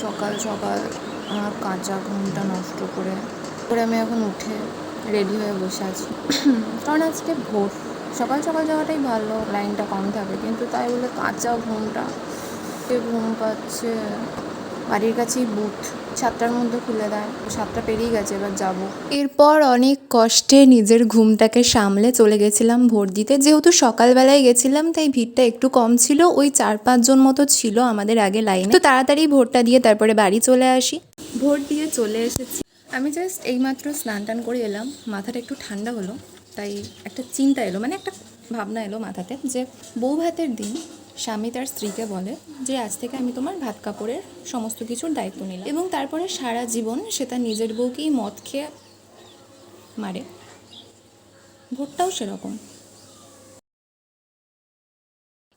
সকাল সকাল আমার কাঁচা ঘুমটা নষ্ট করে আমি এখন উঠে রেডি হয়ে বসে আছি। কারণ আজকে ভোর, সকাল সকাল যাওয়াটাই ভালো, লাইনটা কম থাকে, কিন্তু তাই বলে কাঁচা ঘুমটা, ঘুম পাচ্ছে। বাড়ির কাছেই বুথ, 7টার মধ্যে খুলে দেয়, 7টা পেরিয়ে গেছে, এবার যাবো। এরপর অনেক কষ্টে নিজের ঘুমটাকে সামলে চলে গেছিলাম ভোট দিতে। যেহেতু সকালবেলায় গেছিলাম তাই ভিড়টা একটু কম ছিল, ওই 4-5 জন মতো ছিল আমাদের আগে লাইনে। তো তাড়াতাড়ি ভোটটা দিয়ে তারপরে বাড়ি চলে আসি। ভোট দিয়ে চলে এসেছি। আমি জাস্ট এইমাত্র স্নান টান করে এলাম, মাথাটা একটু ঠান্ডা হলো, তাই একটা চিন্তা এলো, মানে একটা ভাবনা এলো মাথাতে, যে বউ ভাতের দিন স্বামী তার স্ত্রীকে বলে যে আজ থেকে আমি তোমার ভাত কাপড়ের সমস্ত কিছুর দায়িত্ব নিলাম, এবং তারপরে সারা জীবন সে তার নিজের বউকেই মদ খেয়ে মারে। ভোটটাও সেরকম।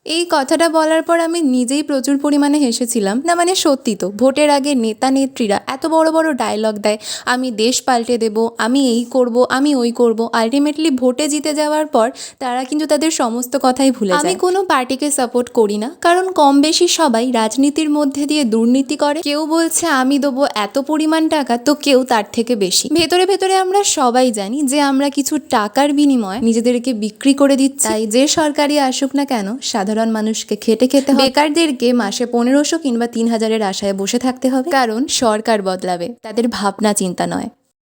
এই কথাটা বলার পর আমি নিজেই প্রচুর পরিমাণে হেসেছিলাম। না মানে সত্যি তো, ভোটের আগে নেতা নেত্রীরা এত বড় বড় ডায়লগ দেয়, আমি দেশ পাল্টে দেব, আমি এই করব, আমি ওই করব। আলটিমেটলি ভোটে জিতে যাওয়ার পর তারা কিন্তু তাদের সমস্ত কথাই ভুলে যায়। আমি কোনো পার্টিকে সাপোর্ট করি না, কারণ কম বেশি সবাই রাজনীতির মধ্যে দিয়ে দুর্নীতি করে। কেউ বলছে আমি দেবো এত পরিমাণ টাকা, তো কেউ তার থেকে বেশি। ভেতরে ভেতরে আমরা সবাই জানি যে আমরা কিছু টাকার বিনিময়ে নিজেদেরকে বিক্রি করে দিচ্ছি। তাই যে সরকারি আসুক না কেন, সাধারণ মানুষকে খেটে খেতে হবে, বেকারদেরকে মাসে 1500 কিংবা 3000-এর আশায় বসে থাকতে হবে, কারণ সরকার বদলাবে, তাদের ভাবনা চিন্তা নয়।